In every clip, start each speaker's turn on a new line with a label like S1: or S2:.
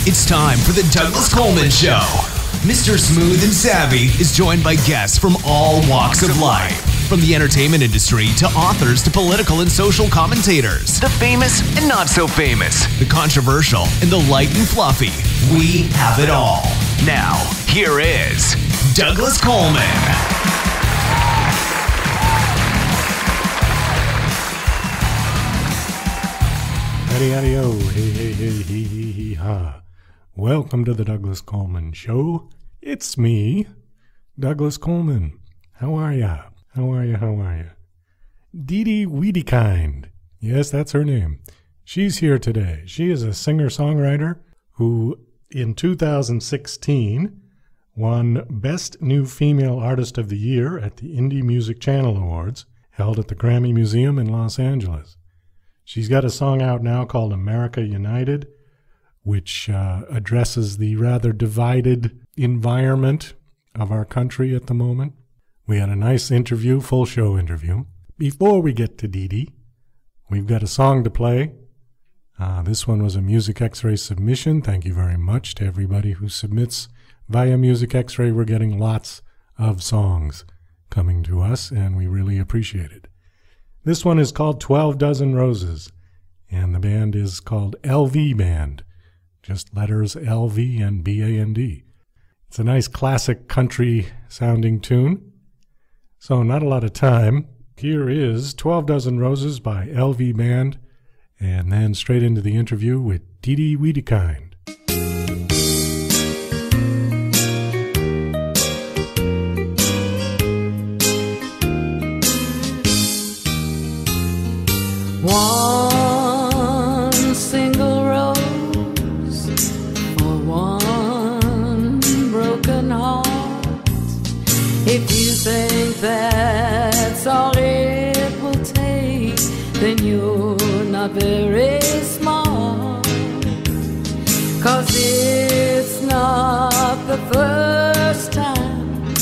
S1: It's time for the Douglas Coleman Show. Mr. Smooth and Savvy is joined by guests from all walks of life. From the entertainment industry to authors to political and social commentators. The famous and not so famous. The controversial and the light and fluffy. We have it all. Now, here is Douglas Coleman.
S2: Howdy-howdy-o, hey-hey-hey-hee-hee-ha. Welcome to the Douglas Coleman Show. It's me, Douglas Coleman. How are ya? How are ya? DeDe Wedekind. Yes, that's her name. She's here today. She is a singer-songwriter who, in 2016, won Best New Female Artist of the Year at the Indie Music Channel Awards, held at the Grammy Museum in Los Angeles. She's got a song out now called America United, which addresses the rather divided environment of our country at the moment. We had a nice interview, full show interview. Before we get to DeDe, we've got a song to play. This one was a Music X-Ray submission. Thank you very much to everybody who submits via Music X-Ray. We're getting lots of songs coming to us, and we really appreciate it. This one is called 12 Dozen Roses, and the band is called LV Band. Just letters LV and BAND. It's a nice classic country-sounding tune. So not a lot of time. Here is 12 Dozen Roses by LV Band, and then straight into the interview with DeDe Wedekind.
S3: One single rose for one broken heart. If you think that's all it will take, then you're not very smart. 'Cause it's not the first time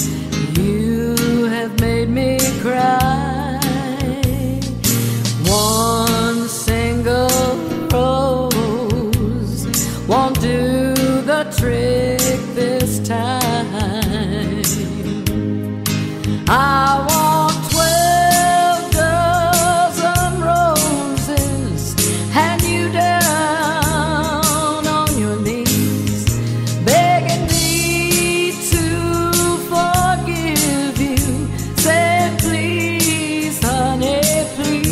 S3: you have made me cry. One single rose won't do the trick this time. I want 12 dozen roses, and you down on your knees, begging me to forgive you. Say please, honey, please.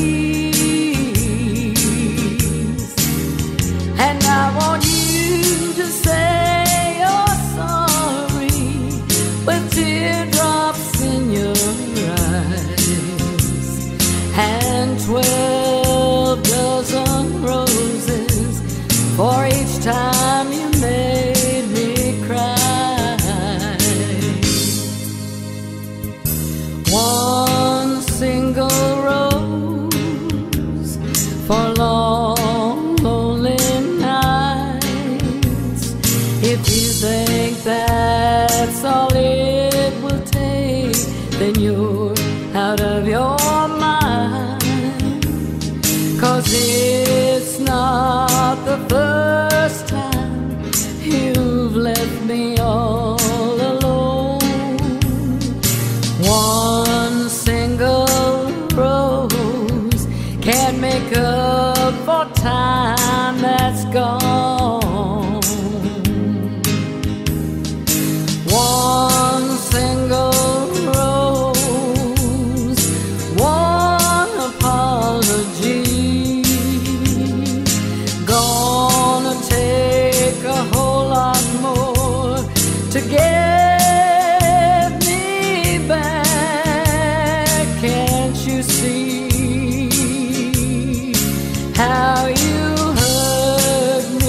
S3: And I want you to say you're sorry with teardrops in your eyes. And 12 dozen roses for each time you made me cry. One single rose for long, lonely nights. If you think that's all it will take, then you're out of your mind. 'Cause it's not the first time you've left me all alone. One single rose can't make up for time that's gone. One single rose, one apology. Gonna take a whole lot more to get me back. Can't you see how you hurt me?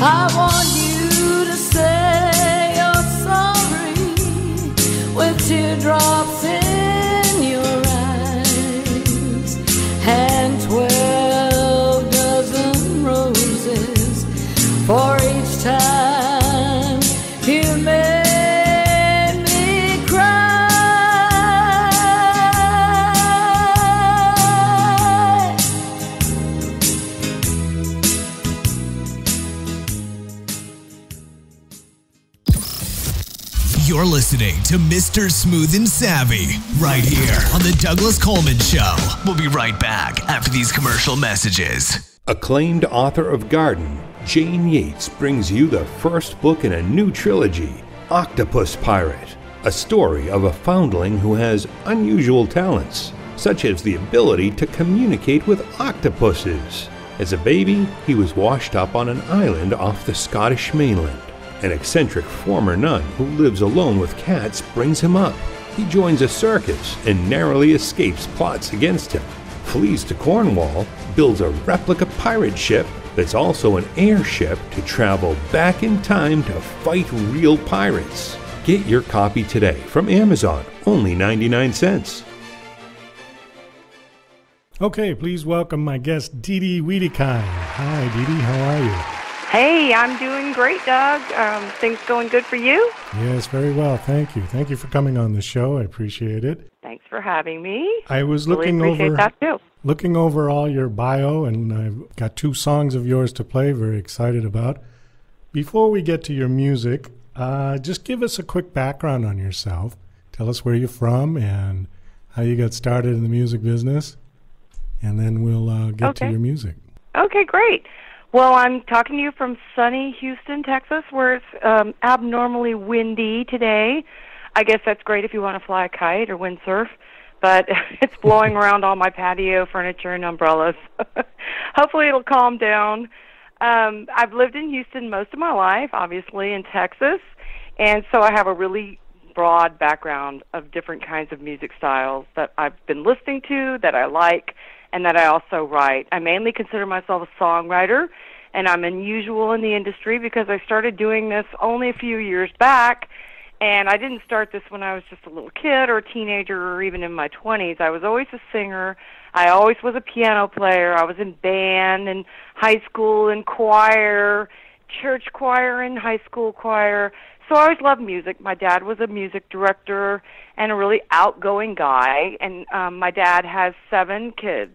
S3: I want you to say you're sorry with teardrops in your eyes and 12 dozen roses for each time you made me cry.
S1: You're listening to Mr. Smooth and Savvy right here on The Douglas Coleman Show. We'll be right back after these commercial messages.
S4: Acclaimed author of Garden, Jane Yates brings you the first book in a new trilogy, Octopus Pirate, a story of a foundling who has unusual talents, such as the ability to communicate with octopuses. As a baby, he was washed up on an island off the Scottish mainland. An eccentric former nun who lives alone with cats brings him up. He joins a circus and narrowly escapes plots against him, flees to Cornwall, builds a replica pirate ship that's also an airship to travel back in time to fight real pirates. Get your copy today from Amazon, only 99 cents.
S2: Okay, please welcome my guest, DeDe Wedekind. Hi, DeDe, how are you?
S5: Hey, I'm doing great, Doug. Things going good for you?
S2: Yes, very well, thank you. Thank you for coming on the show. I appreciate it.
S5: Thanks for having me.
S2: I was
S5: really appreciate that too.
S2: Looking over all your bio, and I've got 2 songs of yours to play, very excited about. Before we get to your music, just give us a quick background on yourself. Tell us where you're from and how you got started in the music business, and then we'll get to your music.
S5: Okay, great. Well, I'm talking to you from sunny Houston, Texas, where it's abnormally windy today. I guess that's great if you want to fly a kite or windsurf, but it's blowing around all my patio furniture and umbrellas. Hopefully it'll calm down. I've lived in Houston most of my life, obviously, in Texas, and so I have a really broad background of different kinds of music styles that I've been listening to, that I like, and that I also write. I mainly consider myself a songwriter, and I'm unusual in the industry because I started doing this only a few years back, and I didn't start this when I was just a little kid or a teenager or even in my 20s. I was always a singer. I always was a piano player. I was in band in high school and choir, church choir and high school choir. So I always loved music. My dad was a music director and a really outgoing guy, and my dad has 7 kids.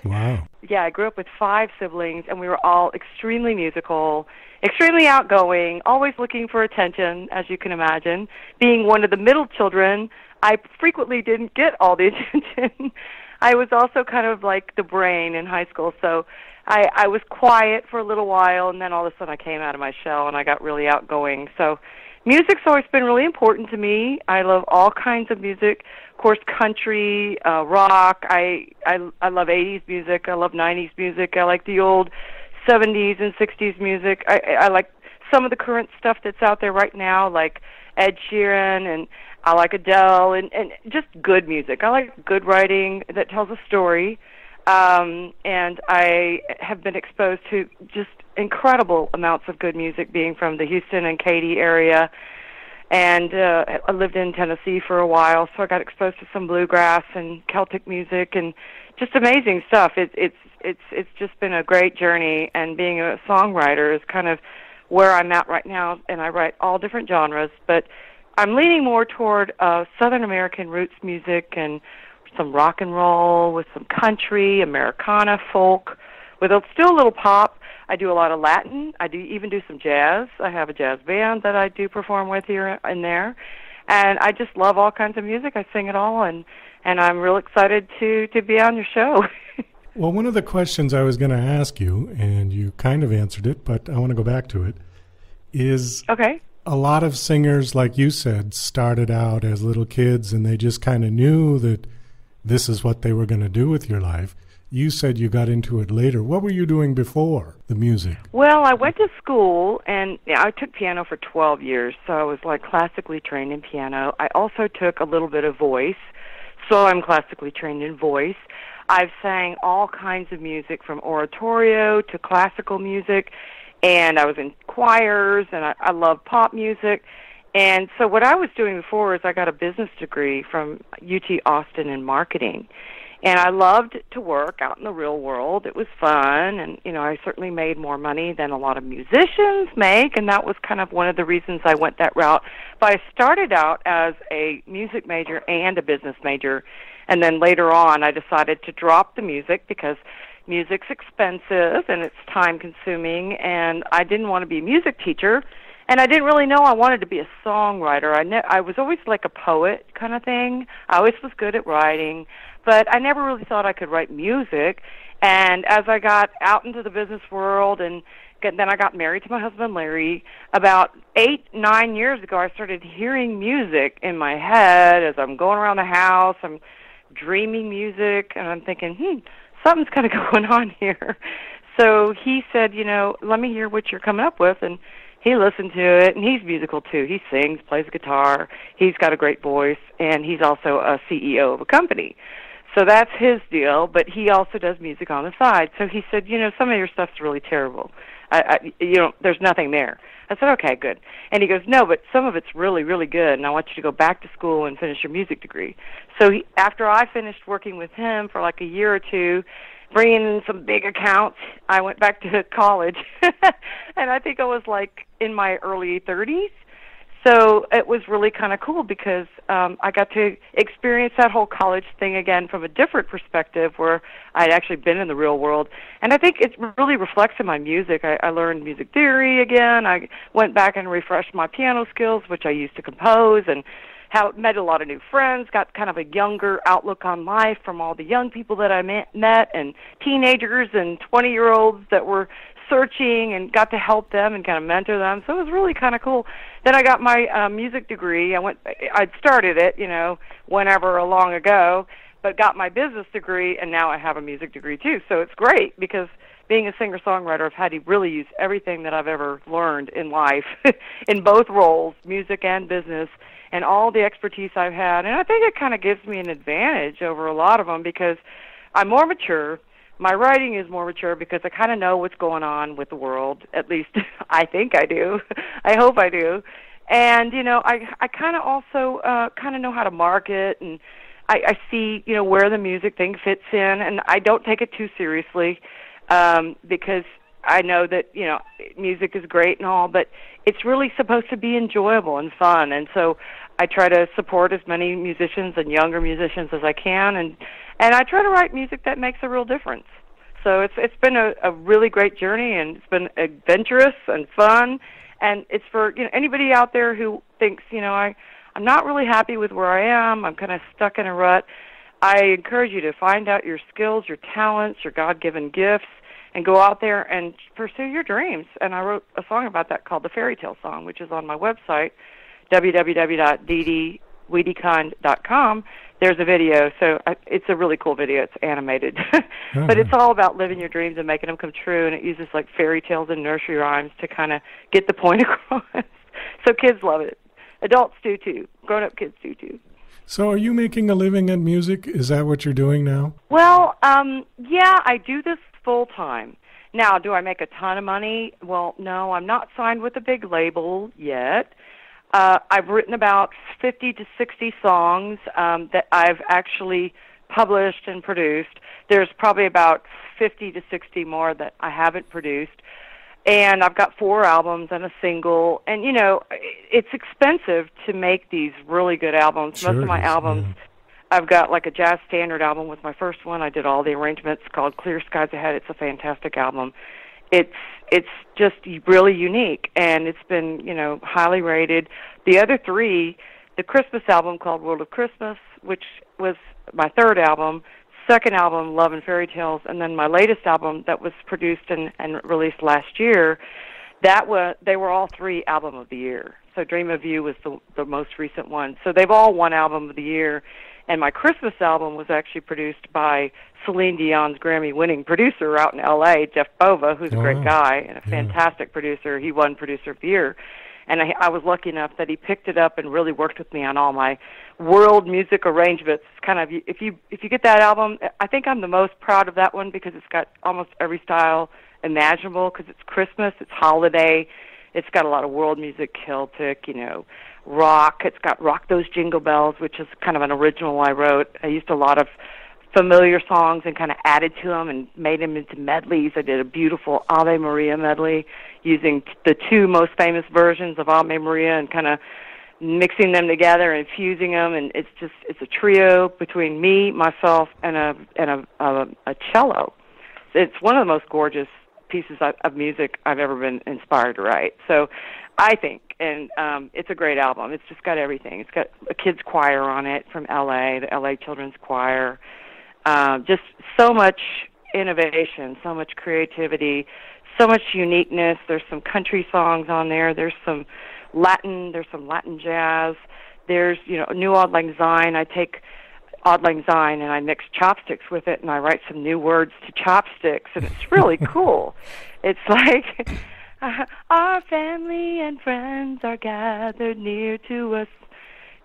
S2: Wow.
S5: Yeah, I grew up with 5 siblings, and we were all extremely musical, extremely outgoing, always looking for attention, as you can imagine. Being one of the middle children, I frequently didn't get all the attention. I was also kind of like the brain in high school, so I was quiet for a little while, and then all of a sudden I came out of my shell, and I got really outgoing. So music's always been really important to me. I love all kinds of music. Of course, country, rock. I love 80s music. I love 90s music. I like the old 70s and 60s music. I like some of the current stuff that's out there right now, like Ed Sheeran, and I like Adele, and just good music. I like good writing that tells a story. And I have been exposed to just incredible amounts of good music, being from the Houston and Katy area. And I lived in Tennessee for a while, so I got exposed to some bluegrass and Celtic music and just amazing stuff. It's just been a great journey, and being a songwriter is kind of where I'm at right now, and I write all different genres, but I'm leaning more toward Southern American roots music and some rock and roll with some country, Americana, folk, with still a little pop. I do a lot of Latin. I even do some jazz. I have a jazz band that I do perform with here and there. And I just love all kinds of music. I sing it all, and I'm real excited to be on your show.
S2: Well, one of the questions I was going to ask you, and you kind of answered it, but I want to go back to it, is
S5: okay.
S2: A lot of singers, like you said, started out as little kids, and they just kind of knew that this is what they were going to do with your life. You said you got into it later. What were you doing before the music?
S5: Well, I went to school, and I took piano for 12 years, so I was like classically trained in piano. I also took a little bit of voice, so I'm classically trained in voice. I've sang all kinds of music, from oratorio to classical music, and I was in choirs, and I love pop music. And so what I was doing before is I got a business degree from UT Austin in marketing. And I loved to work out in the real world. It was fun, and, you know, I certainly made more money than a lot of musicians make, and that was kind of one of the reasons I went that route. But I started out as a music major and a business major, and then later on I decided to drop the music because music's expensive and it's time-consuming, and I didn't want to be a music teacher, and I didn't really know I wanted to be a songwriter. I was always like a poet kind of thing. I always was good at writing, but I never really thought I could write music. And as I got out into the business world, and then I got married to my husband, Larry, about 8-9 years ago, I started hearing music in my head as I'm going around the house. I'm dreaming music, and I'm thinking, something's kind of going on here. So he said, you know, let me hear what you're coming up with, and he listened to it, and he's musical too. He sings, plays guitar, he's got a great voice, and he's also a CEO of a company. So that's his deal, but he also does music on the side. So he said, you know, some of your stuff's really terrible. You know, there's nothing there. I said, okay, good. And he goes, no, but some of it's really, really good, and I want you to go back to school and finish your music degree. So after I finished working with him for like a year or two, bringing in some big accounts, I went back to college, and I think I was like in my early 30s. So it was really kind of cool because I got to experience that whole college thing again from a different perspective where I'd actually been in the real world. And I think it really reflects in my music. I learned music theory again. I went back and refreshed my piano skills, which I used to compose, and met a lot of new friends, got kind of a younger outlook on life from all the young people that I met and teenagers and 20-year-olds that were searching, and got to help them and kind of mentor them. So it was really kind of cool. Then I got my music degree. I'd started it, you know, whenever long ago, but got my business degree, and now I have a music degree too. So it's great because being a singer-songwriter, I've had to really use everything that I've ever learned in life in both roles, music and business, and all the expertise I've had. And I think it kind of gives me an advantage over a lot of them because I'm more mature. My writing is more mature because I kind of know what's going on with the world. At least I think I do. I hope I do. And, you know, I kind of also kind of know how to market, and I see, you know, where the music thing fits in, and I don't take it too seriously because I know that, you know, music is great and all, but it's really supposed to be enjoyable and fun. And so I try to support as many musicians and younger musicians as I can, and I try to write music that makes a real difference. So it's been a really great journey, and it's been adventurous and fun. And it's for, you know, anybody out there who thinks, you know, I'm not really happy with where I am, I'm kind of stuck in a rut. I encourage you to find out your skills, your talents, your God-given gifts, and go out there and pursue your dreams. And I wrote a song about that called The Fairy Tale Song, which is on my website, www.DeDeWedekind.com. There's a video, so it's a really cool video. It's animated. But it's all about living your dreams and making them come true, and it uses like fairy tales and nursery rhymes to kind of get the point across. So kids love it. Adults do too. Grown-up kids do too.
S2: So are you making a living at music? Is that what you're doing now?
S5: Well, yeah, I do this full-time. Now, do I make a ton of money? Well, no, I'm not signed with a big label yet. I've written about 50 to 60 songs that I've actually published and produced. There's probably about 50 to 60 more that I haven't produced. And I've got 4 albums and a single. And, you know, it's expensive to make these really good albums.
S2: Sure,
S5: most of my albums, yeah. I've got like a jazz standard album with my first one. I did all the arrangements called Clear Skies Ahead. It's a fantastic album. It's just really unique, and it's been, you know, highly rated. The other 3, the Christmas album called World of Christmas, which was my 3rd album, 2nd album, Love and Fairy Tales, and then my latest album that was produced and released last year, they were all 3 Album of the Year. So Dream of You was the most recent one. So they've all won Album of the Year. And my Christmas album was actually produced by Celine Dion's Grammy-winning producer out in L.A., Jeff Bova, who's a great guy and a fantastic producer. He won Producer of the Year. And I was lucky enough that he picked it up and really worked with me on all my world music arrangements. It's kind of, if you get that album, I think I'm the most proud of that one because it's got almost every style imaginable because it's Christmas, it's holiday. It's got a lot of world music, Celtic, rock. It's got Rock Those Jingle Bells, which is kind of an original I wrote. I used a lot of familiar songs and kind of added to them and made them into medleys. I did a beautiful Ave Maria medley using the two most famous versions of Ave Maria and kind of mixing them together and fusing them, and it's a trio between me, myself, and a cello. It's one of the most gorgeous pieces of music I've ever been inspired to write. So I think, and it's a great album. It's just got everything. It's got a kids choir on it from LA, the LA Children's Choir. Just so much innovation, so much creativity, so much uniqueness. There's some country songs on there. There's some Latin jazz. There's, New Auld Lang Syne. I take Auld Lang Syne and I mix chopsticks with it and I write some new words to chopsticks, and it's really cool. It's like, our family and friends are gathered near to us,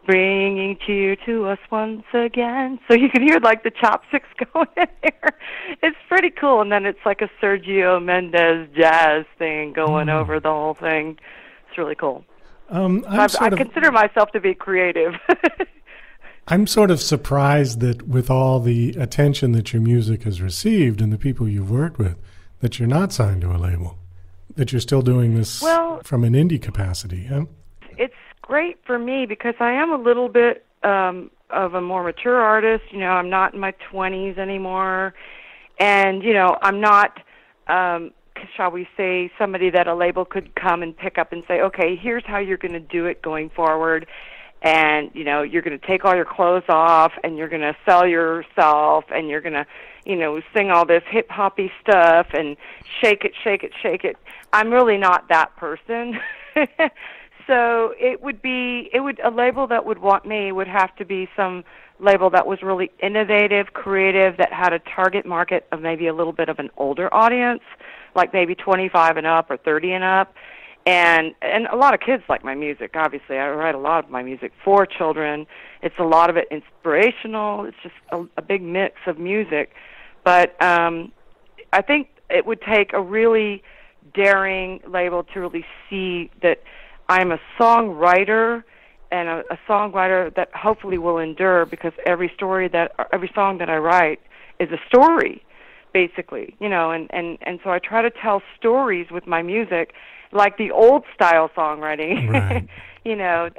S5: bringing cheer to us once again. So you can hear like the chopsticks going in there. It's pretty cool. And then it's like a Sergio Mendes jazz thing going over the whole thing. It's really cool. I consider myself to be creative.
S2: I'm sort of surprised that with all the attention that your music has received and the people you've worked with, that you're not signed to a label, that you're still doing this from an indie capacity. Huh?
S5: It's great for me because I am a little bit of a more mature artist. I'm not in my 20s anymore. And, I'm not, shall we say, somebody that a label could come and pick up and say, okay, here's how you're going to do it going forward. And, you're going to take all your clothes off and you're going to sell yourself and you're going to, sing all this hip-hoppy stuff and shake it, shake it, shake it. I'm really not that person. So a label that would want me would have to be some label that was really innovative, creative, that had a target market of maybe a little bit of an older audience, like maybe 25 and up or 30 and up. And a lot of kids like my music, obviously. I write a lot of my music for children. It's a lot of it inspirational. It's just a big mix of music. But I think it would take a really daring label to really see that I'm a songwriter and a songwriter that hopefully will endure, because every song that I write is a story, basically, and so I try to tell stories with my music, like the old style songwriting,
S2: right.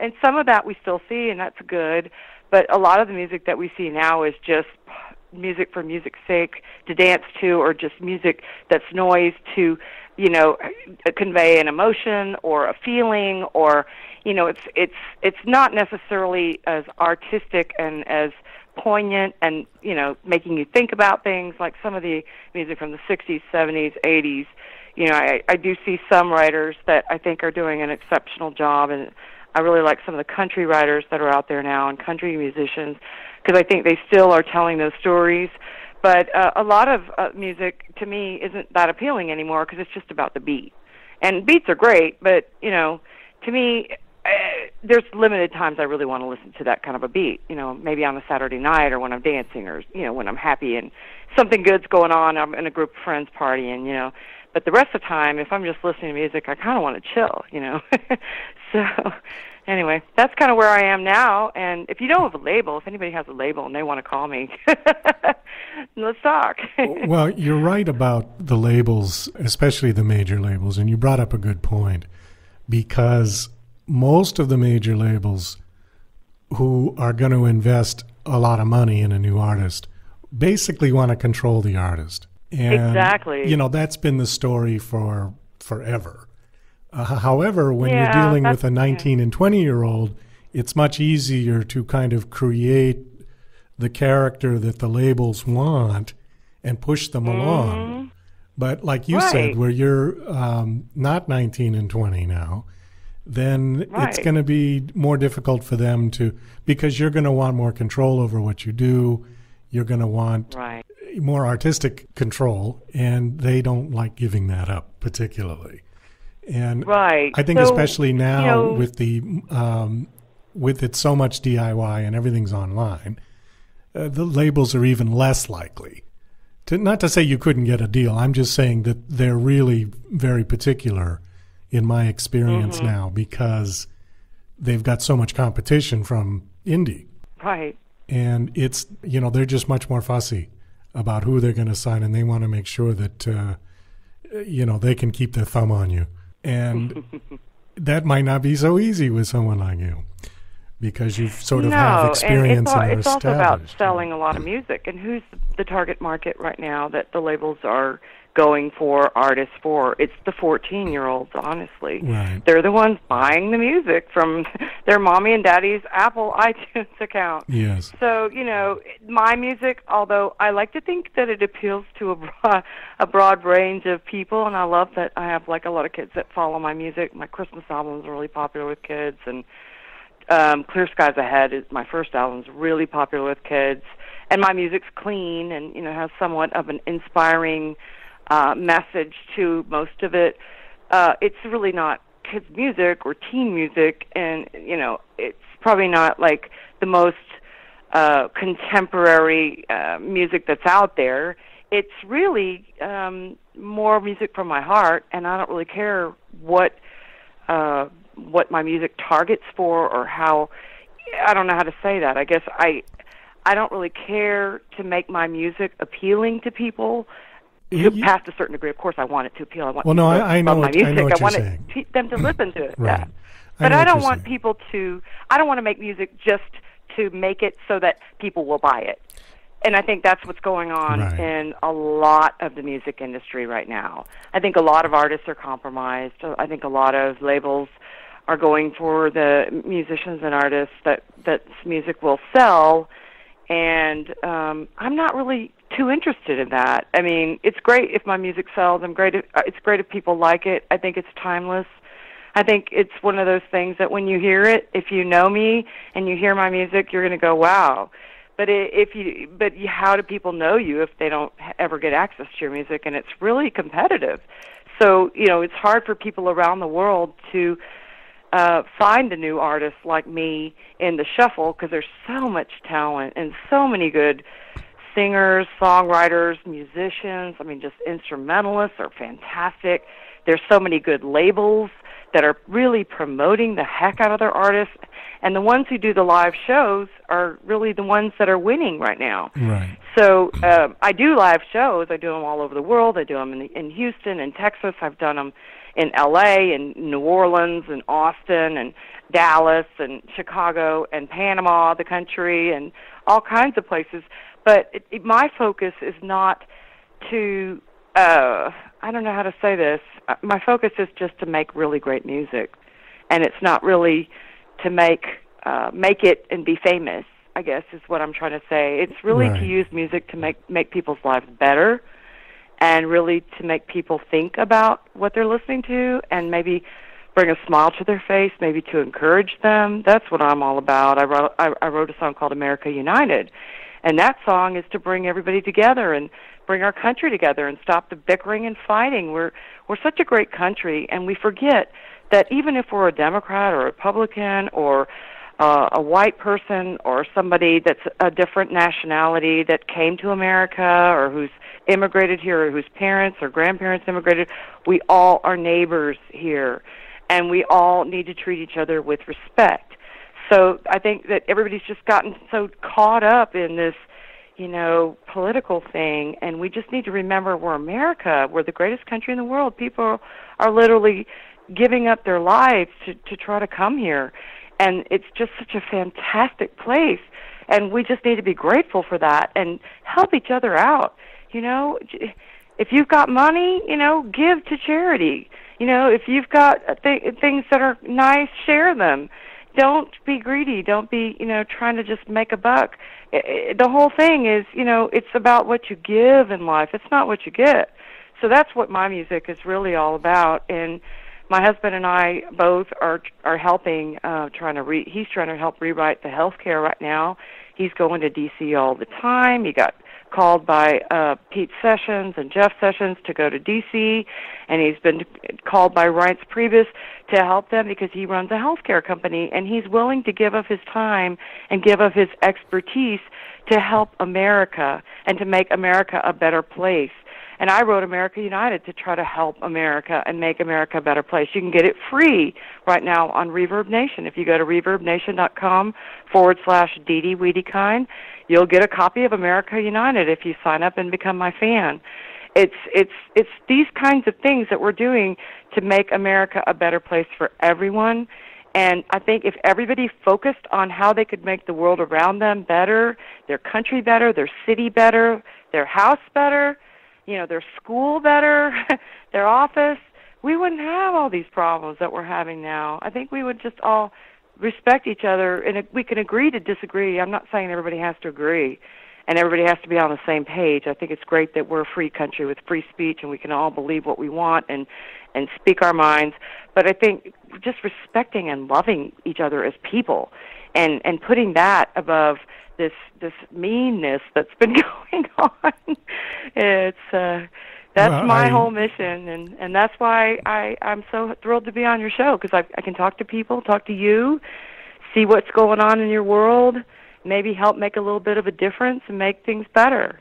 S5: And some of that we still see, and that's good, but a lot of the music that we see now is just music for music's sake, to dance to, or just music that's noise to, convey an emotion or a feeling, or, it's not necessarily as artistic and as poignant and, making you think about things like some of the music from the 60s, 70s, 80s. I do see some writers that I think are doing an exceptional job, and I really like some of the country writers that are out there now and country musicians, because I think they still are telling those stories. But a lot of music, to me, isn't that appealing anymore because it's just about the beat. And beats are great, but, to me, there's limited times I really want to listen to that kind of a beat, maybe on a Saturday night or when I'm dancing or, when I'm happy and something good's going on, I'm in a group of friends partying, But the rest of the time, if I'm just listening to music, I kind of want to chill, So anyway, that's kind of where I am now. And if you don't have a label, if anybody has a label and they want to call me, let's talk.
S2: Well, you're right about the labels, especially the major labels, and you brought up a good point, because most of the major labels who are going to invest a lot of money in a new artist basically want to control the artist. And,
S5: exactly.
S2: That's been the story for forever. However, when you're dealing with a 19 and 20-year-old, it's much easier to kind of create the character that the labels want and push them along. But like you said, where you're not 19 and 20 now, then it's going to be more difficult for them because you're going to want more control over what you do. You're going to want more artistic control, and they don't like giving that up particularly. And I think especially now with the with it so much DIY and everything's online, the labels are even less likely Not to say you couldn't get a deal. I'm just saying that they're really very particular in my experience now because they've got so much competition from indie.
S5: Right.
S2: And it's, they're just much more fussy about who they're going to sign, and they want to make sure that, they can keep their thumb on you. And that might not be so easy with someone like you because you sort of have experience and are
S5: it's also about
S2: established.
S5: selling a lot of music. And who's the target market right now that the labels are going for artists for? It's the 14-year-olds, honestly.
S2: Right.
S5: They're the ones buying the music from their mommy and daddy's Apple iTunes account.
S2: Yes.
S5: So, my music, although I like to think that it appeals to a broad range of people, and I love that I have a lot of kids that follow my music. My Christmas album is really popular with kids, and Clear Skies Ahead is my first album, is really popular with kids. And my music's clean and, has somewhat of an inspiring message to most of it. It's really not kids' music or teen music, and, it's probably not like the most contemporary music that's out there. It's really more music from my heart, and I don't really care what my music targets for or how. I don't know how to say that. I guess I don't really care to make my music appealing to people past a certain degree. Of course, I want it to appeal. I want people
S2: I know
S5: love my music.
S2: I know what
S5: I
S2: you're
S5: want
S2: saying.
S5: them to listen to it.
S2: Right.
S5: Yeah.
S2: I
S5: But
S2: know
S5: I
S2: what
S5: don't
S2: you're
S5: want
S2: saying.
S5: people to. I don't want to make music just to make it so that people will buy it. And I think that's what's going on in a lot of the music industry right now. I think a lot of artists are compromised. I think a lot of labels are going for the musicians and artists that music will sell, and I'm not really too interested in that. I mean, it's great if my music sells. It's great if people like it. I think it's timeless. I think it's one of those things that when you hear it, if you know me and you hear my music, you're going to go, wow. But how do people know you if they don't ever get access to your music? And it's really competitive. So, it's hard for people around the world to find a new artist like me in the shuffle because there's so much talent and so many good singers, songwriters, musicians. I mean, just instrumentalists are fantastic. There's so many good labels that are really promoting the heck out of their artists. And the ones who do the live shows are really the ones that are winning right now.
S2: Right.
S5: So I do live shows. I do them all over the world. I do them in Houston and Texas. I've done them in L.A. and New Orleans and Austin and Dallas and Chicago and Panama, the country, and all kinds of places. But my focus is not to, I don't know how to say this. My focus is just to make really great music. And it's not really to make it and be famous, I guess is what I'm trying to say. It's really to use music to make people's lives better and really to make people think about what they're listening to and maybe bring a smile to their face, maybe to encourage them. That's what I'm all about. I wrote a song called America United, and that song is to bring everybody together and bring our country together and stop the bickering and fighting. We're such a great country, and we forget that even if we're a Democrat or a Republican or a white person or somebody that's a different nationality that came to America or who's immigrated here or whose parents or grandparents immigrated, we all are neighbors here, and we all need to treat each other with respect. So I think that everybody's just gotten so caught up in this, political thing, and we just need to remember we're America. We're the greatest country in the world. People are literally giving up their lives to try to come here, and it's just such a fantastic place, and we just need to be grateful for that and help each other out. If you've got money, give to charity. If you've got things that are nice, share them. Don't be greedy. Don't be, trying to just make a buck. The whole thing is, it's about what you give in life. It's not what you get. So that's what my music is really all about. And my husband and I both are helping, he's trying to help rewrite the healthcare right now. He's going to D.C. all the time. He got called by Pete Sessions and Jeff Sessions to go to D.C., and he's been called by Reince Priebus to help them because he runs a healthcare company, and he's willing to give of his time and give of his expertise to help America and to make America a better place. And I wrote America United to try to help America and make America a better place. You can get it free right now on Reverb Nation. If you go to reverbnation.com/DeDe Wedekind, you'll get a copy of America United if you sign up and become my fan. It's these kinds of things that we're doing to make America a better place for everyone. And I think if everybody focused on how they could make the world around them better, their country better, their city better, their house better, their school better, their office, we wouldn't have all these problems that we're having now. I think we would just all respect each other, and we can agree to disagree. I'm not saying everybody has to agree, and everybody has to be on the same page. I think it's great that we're a free country with free speech, and we can all believe what we want and speak our minds. But I think just respecting and loving each other as people and putting that above this meanness that's been going on. That's my whole mission, and that's why I'm so thrilled to be on your show, because I can talk to people, talk to you, see what's going on in your world, maybe help make a little bit of a difference and make things better,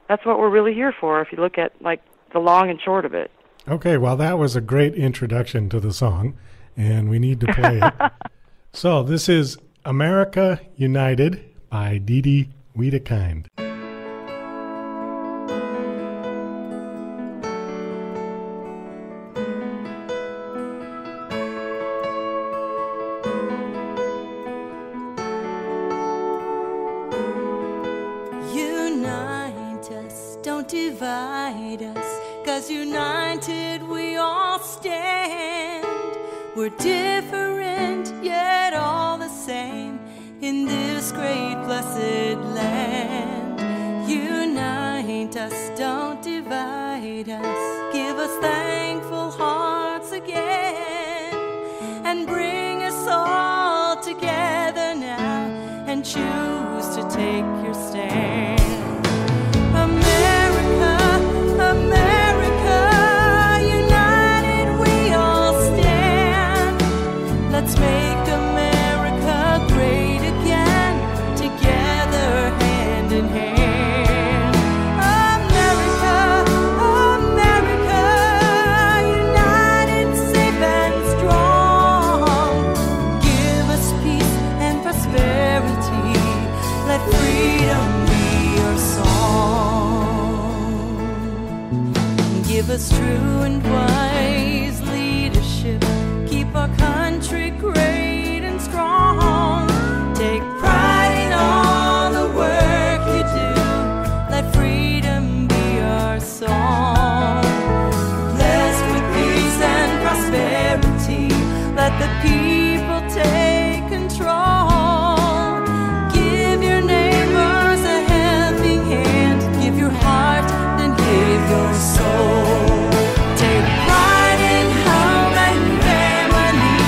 S5: That's what we're really here for, if you look at, the long and short of it.
S2: Okay, well, that was a great introduction to the song, and we need to play it. So this is America United by DeDe Wedekind.
S3: Unite us, don't divide us, 'cause united we all stand. We're different, yet all the same in this great blessed land. Unite us, don't divide us. Give us thankful hearts again, and bring us all together now, and choose to take your stand. America, America, united we all stand. Let's make America great again, together hand in hand. America, America, united, safe and strong. Give us peace and prosperity. Let freedom be our song. Give us true and wise leadership. Keep our country great and strong. Take pride in all the work you do. Let freedom be our song. Blessed with peace and prosperity. Let the people take control. Give your neighbors a helping hand. Give your heart and give your soul. Take pride in home and family.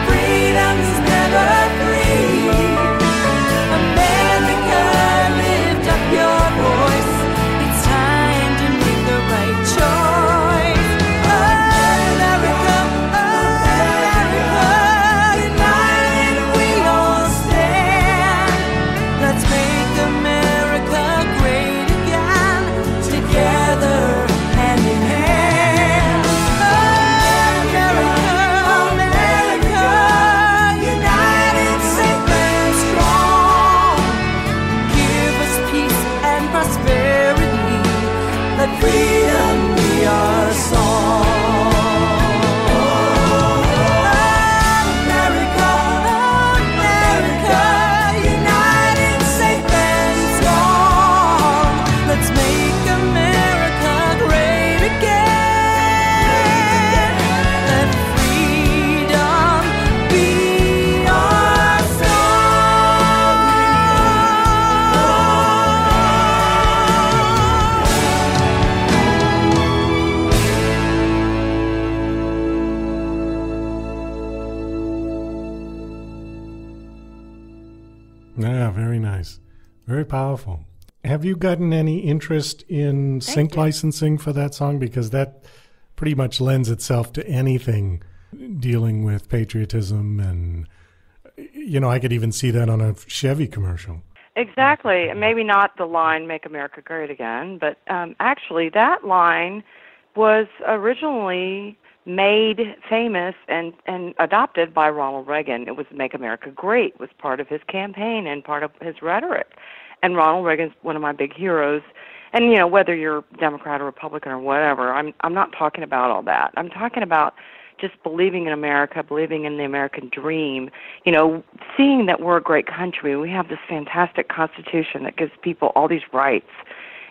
S3: Freedom's never free. America, lift up your voice. It's time to make the right choice. America, America, united we all stand. Let's make America great again, together hand in hand. America, America, united, safe and strong. Give us peace and prosperity. Let freedom be our song. America, America, united, safe and strong. Let's make America great again. Let freedom be our song.
S2: Yeah, very nice. Very powerful. Have you gotten any interest in sync licensing for that song? Because that pretty much lends itself to anything dealing with patriotism, and, I could even see that on a Chevy commercial.
S5: Exactly. And maybe not the line, Make America Great Again, but actually that line was originally made famous and adopted by Ronald Reagan. It was Make America Great, was part of his campaign and part of his rhetoric. And Ronald Reagan's one of my big heroes. And, whether you're Democrat or Republican or whatever, I'm not talking about all that. I'm talking about just believing in America, believing in the American dream, seeing that we're a great country. We have this fantastic Constitution that gives people all these rights.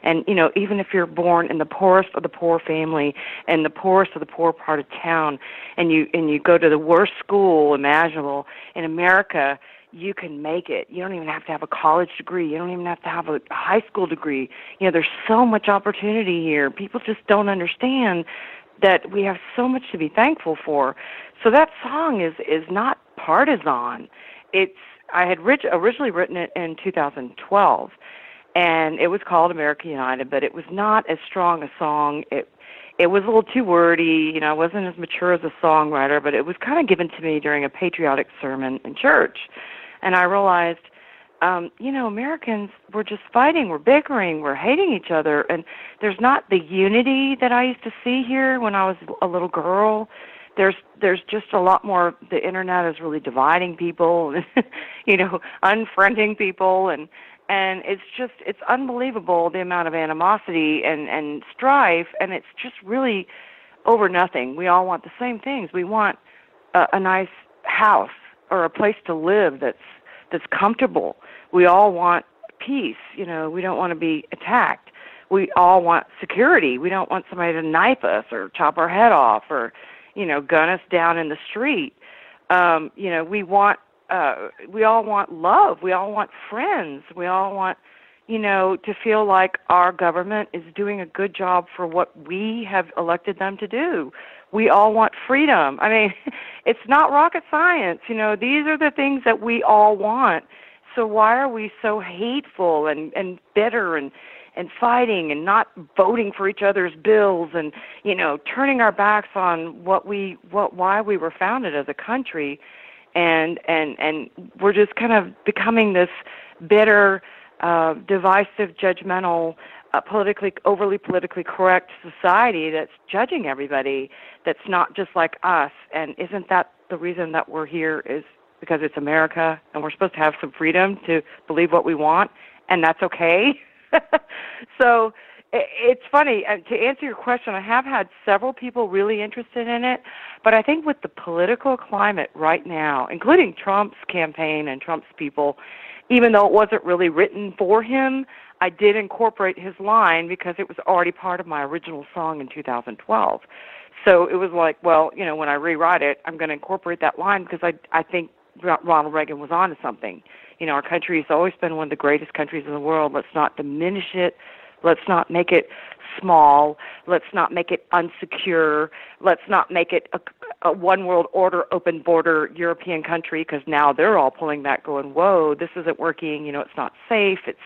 S5: And, even if you're born in the poorest of the poor family and the poorest of the poor part of town, and you go to the worst school imaginable in America, you can make it. You don't even have to have a college degree. You don't even have to have a high school degree. There's so much opportunity here. People just don't understand that we have so much to be thankful for. So that song is not partisan. I had originally written it in 2012, and it was called America United, but it was not as strong a song. It was a little too wordy. I wasn't as mature as a songwriter, but it was kind of given to me during a patriotic sermon in church. And I realized, Americans, we're just fighting, we're bickering, we're hating each other, and there's not the unity that I used to see here when I was a little girl. There's just a lot more. The internet is really dividing people, unfriending people, and it's unbelievable the amount of animosity and strife, and it's just really over nothing. We all want the same things. We want a nice house or a place to live that's comfortable. We all want peace. We don't want to be attacked. We all want security. We don't want somebody to knife us or chop our head off or, gun us down in the street. We all want love. We all want friends. We all want, to feel like our government is doing a good job for what we have elected them to do. We all want freedom. I mean, it's not rocket science. These are the things that we all want. So why are we so hateful and bitter and fighting and not voting for each other's bills and, turning our backs on why we were founded as a country? And we're just kind of becoming this bitter, divisive, judgmental, overly politically correct society that's judging everybody that's not just like us. And isn't that the reason that we're here, is because it's America and we're supposed to have some freedom to believe what we want, and that's okay? So it's funny. To answer your question, I have had several people really interested in it, but I think with the political climate right now, including Trump's campaign and Trump's people, even though it wasn't really written for him, I did incorporate his line because it was already part of my original song in 2012. So it was like, well, when I rewrite it, I'm going to incorporate that line because I think Ronald Reagan was onto something. Our country has always been one of the greatest countries in the world. Let's not diminish it. Let's not make it small. Let's not make it unsecure. Let's not make it a one world order, open border European country, because now they're all pulling back going, whoa, this isn't working. It's not safe. It's,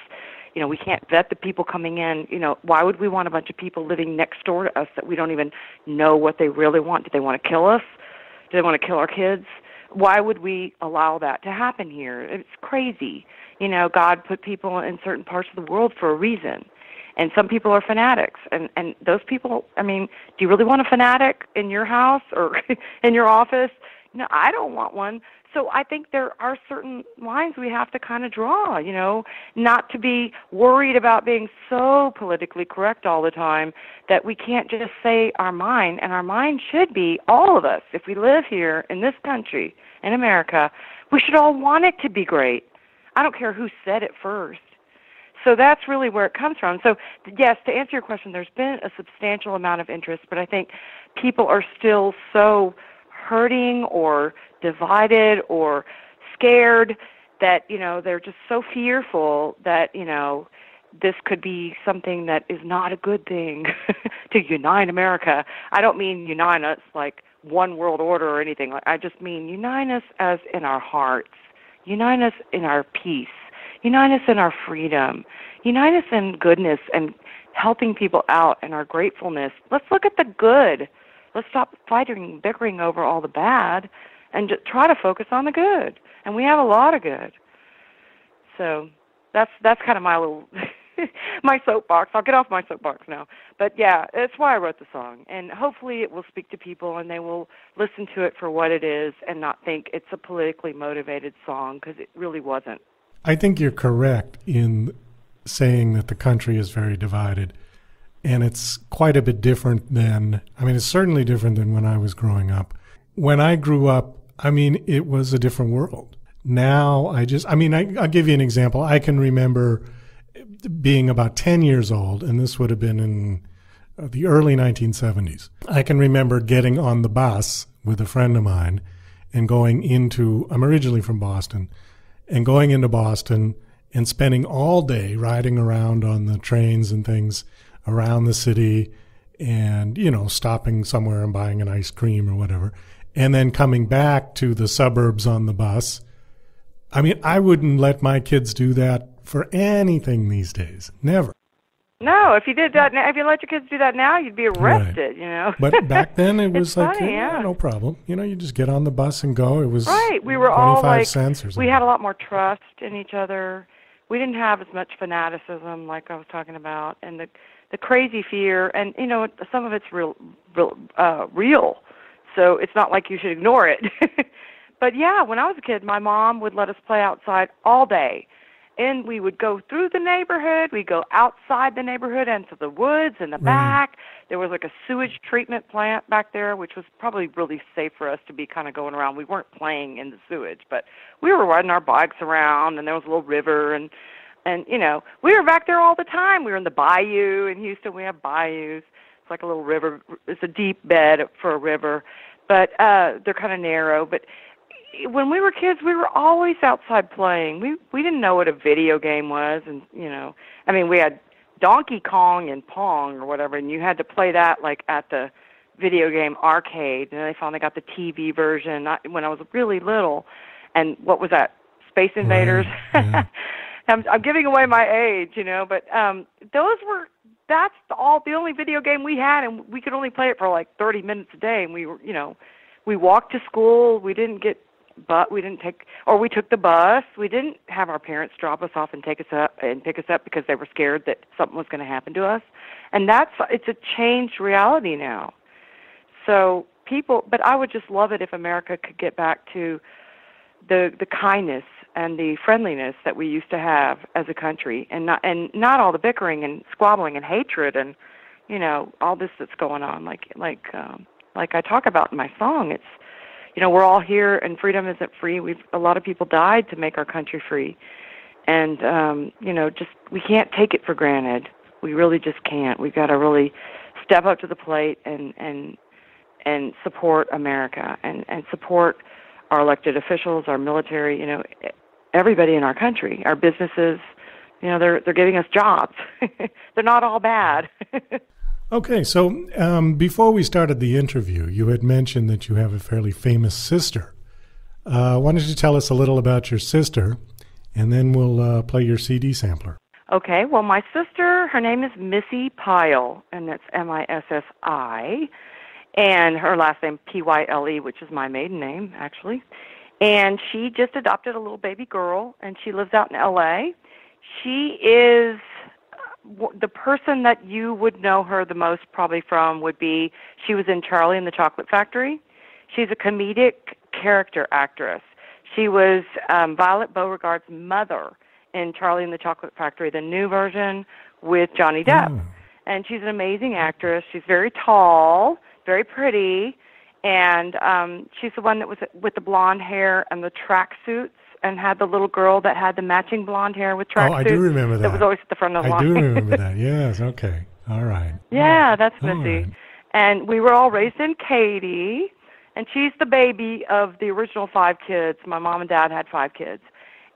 S5: we can't vet the people coming in. Why would we want a bunch of people living next door to us that we don't even know what they really want? Do they want to kill us? Do they want to kill our kids? Why would we allow that to happen here? It's crazy. God put people in certain parts of the world for a reason. And some people are fanatics. And those people, do you really want a fanatic in your house or in your office? No, I don't want one. So I think there are certain lines we have to kind of draw, not to be worried about being so politically correct all the time that we can't just say our mind. And our mind should be, all of us, if we live here in this country, in America, we should all want it to be great. I don't care who said it first. So that's really where it comes from. So, yes, to answer your question, there's been a substantial amount of interest, but I think people are still so hurting or divided or scared that, they're just so fearful that, this could be something that is not a good thing to unite America. I don't mean unite us like one world order or anything. I just mean unite us as in our hearts, unite us in our peace, unite us in our freedom, unite us in goodness and helping people out and our gratefulness. Let's look at the good. Let's stop fighting, bickering over all the bad, and just try to focus on the good. And we have a lot of good. So that's kind of my little my soapbox. I'll get off my soapbox now. But yeah, that's why I wrote the song. And hopefully it will speak to people and they will listen to it for what it is and not think it's a politically motivated song, because it really wasn't.
S2: I think you're correct in saying that the country is very divided. And it's quite a bit different than, it's certainly different than when I was growing up. When I grew up, it was a different world. Now I'll give you an example. I can remember being about 10 years old, and this would have been in the early 1970s. I can remember getting on the bus with a friend of mine and I'm originally from Boston, and going into Boston and spending all day riding around on the trains and things around the city and, stopping somewhere and buying an ice cream or whatever, and then coming back to the suburbs on the bus. I wouldn't let my kids do that for anything these days. Never.
S5: No, if you did that, if you let your kids do that now, you'd be arrested,
S2: Right. But back then it was like,
S5: funny, yeah.
S2: No problem. You just get on the bus and go. It was
S5: right. We were all
S2: 25 cents or something.
S5: We had a lot more trust in each other. We didn't have as much fanaticism like I was talking about, and the crazy fear, and some of it's real. So it's not like you should ignore it. But yeah, when I was a kid, my mom would let us play outside all day. And we would go through the neighborhood. We'd go outside the neighborhood into the woods in the back. There was like a sewage treatment plant back there, which was probably really safe for us to be kind of going around. We weren't playing in the sewage, but we were riding our bikes around, and there was a little river. And we were back there all the time. We were in the bayou in Houston. We have bayous. It's like a little river. It's a deep bed for a river, but they're kind of narrow. But when we were kids, we were always outside playing. We didn't know what a video game was, and we had Donkey Kong and Pong or whatever, and you had to play that like at the video game arcade. And then they finally got the TV version when I was really little. And what was that? Space Invaders.
S2: Right. Yeah.
S5: I'm giving away my age, but that's the only video game we had, and we could only play it for like 30 minutes a day. And we were, we walked to school. We took the bus. We didn't have our parents drop us off and pick us up because they were scared that something was going to happen to us. And it's a changed reality now. So but I would just love it if America could get back to the kindness and the friendliness that we used to have as a country, and not all the bickering and squabbling and hatred and all this that's going on. Like I talk about in my song, it's we're all here, and freedom isn't free. A lot of people died to make our country free, and we can't take it for granted. We really just can't. We've got to really step up to the plate and support America and support our elected officials, our military, everybody in our country, our businesses. They're giving us jobs. They're not all bad.
S2: Okay, so before we started the interview, you had mentioned that you have a fairly famous sister. Why don't you tell us a little about your sister, and then we'll play your CD sampler.
S5: Okay, well, my sister, her name is Missy Pyle, and that's Missi, and her last name Pyle, which is my maiden name, actually. And she just adopted a little baby girl, and she lives out in L.A. She is the person that you would know her the most probably from would be, she was in Charlie and the Chocolate Factory. She's a comedic character actress. She was Violet Beauregard's mother in Charlie and the Chocolate Factory, the new version with Johnny Depp. Oh. And she's an amazing actress. She's very tall, very pretty, and she's the one that was with the blonde hair and the tracksuits, and had the little girl that had the matching blonde hair with tracksuits.
S2: Oh, I do remember that.
S5: That was always at the front of the line.
S2: I do remember that, yes, okay. All right.
S5: Yeah, that's Missy.
S2: Right.
S5: And we were all raised in Katy, and she's the baby of the original 5 kids. My mom and dad had 5 kids.